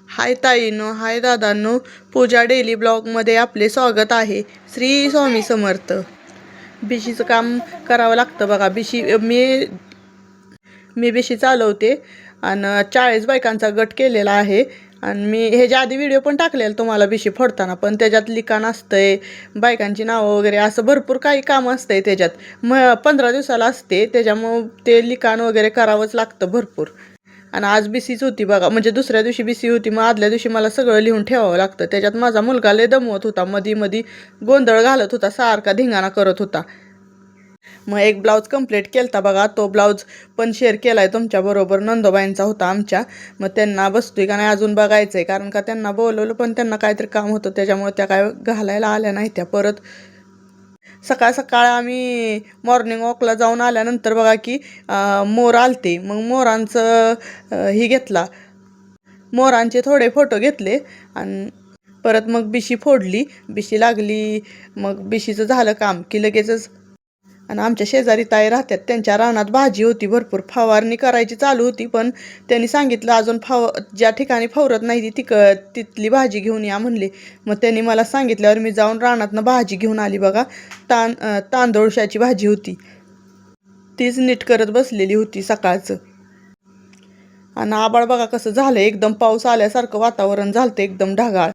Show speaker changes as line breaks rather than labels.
हाय ताईनो, हाय दादांनो, पूजा daily ब्लॉगमध्ये आपले स्वागत आहे. श्री स्वामी समर्थ. बिशीचं काम करावं लागतं बघा. मी बिशी चालवते आणि 40 बायकांचा गट केलेला आहे. आणि मी ह्याच्या आधी व्हिडिओ पण टाकलेला तुम्हाला बिशी फोडताना, पण त्याच्यात लिखाण असतंय, बायकांची नावं वगैरे असं भरपूर काही काम असतंय त्याच्यात. 15 दिवसाला असते, त्याच्यामुळं ते लिखाण वगैरे करावंच लागतं भरपूर. आणि आज बीसीच होती बघा, म्हणजे दुसऱ्या दिवशी बीसी होती, मग आदल्या दिवशी मला सगळं लिहून ठेवावं लागतं. त्याच्यात माझा मुलगा लय दमवत होता, मधी मधी गोंधळ घालत होता, सारखा धिंगाणा करत होता. मग एक ब्लाऊज कंप्लीट केलता बघा. तो ब्लाऊज पण शेअर केलाय तुमच्याबरोबर. नंदोबाईंचा होता आमच्या. मग त्यांना बसतोय का नाही अजून बघायचंय, कारण का त्यांना बोलवलं पण त्यांना काहीतरी काम होतं, त्याच्यामुळे त्या काय घालायला आल्या नाही त्या. परत सकाळ सकाळ आम्ही मॉर्निंग वॉकला जाऊन आल्यानंतर बघा की मोर आलते. मग मोरांचं ही घेतला, मोरांचे थोडे फोटो घेतले आणि परत मग बिशी फोडली. बिशी लागली, मग बिशीचं झालं काम की लगेचच. आणि आमच्या शेजारी ताई राहतात, त्यांच्या रानात भाजी होती भरपूर. फवारणी करायची चालू होती, पण त्यांनी सांगितलं अजून ज्या ठिकाणी फवरत नाही तिथली भाजी घेऊन या म्हणले. मग त्यांनी मला सांगितल्यावर मी जाऊन रानातनं भाजी घेऊन आली बघा. तांदूळशाची भाजी होती, तीच नीट करत बसलेली होती सकाळचं. आणि आबाळ बघा कसं झालं, एकदम पाऊस आल्यासारखं वातावरण झालं, एकदम ढगाळ.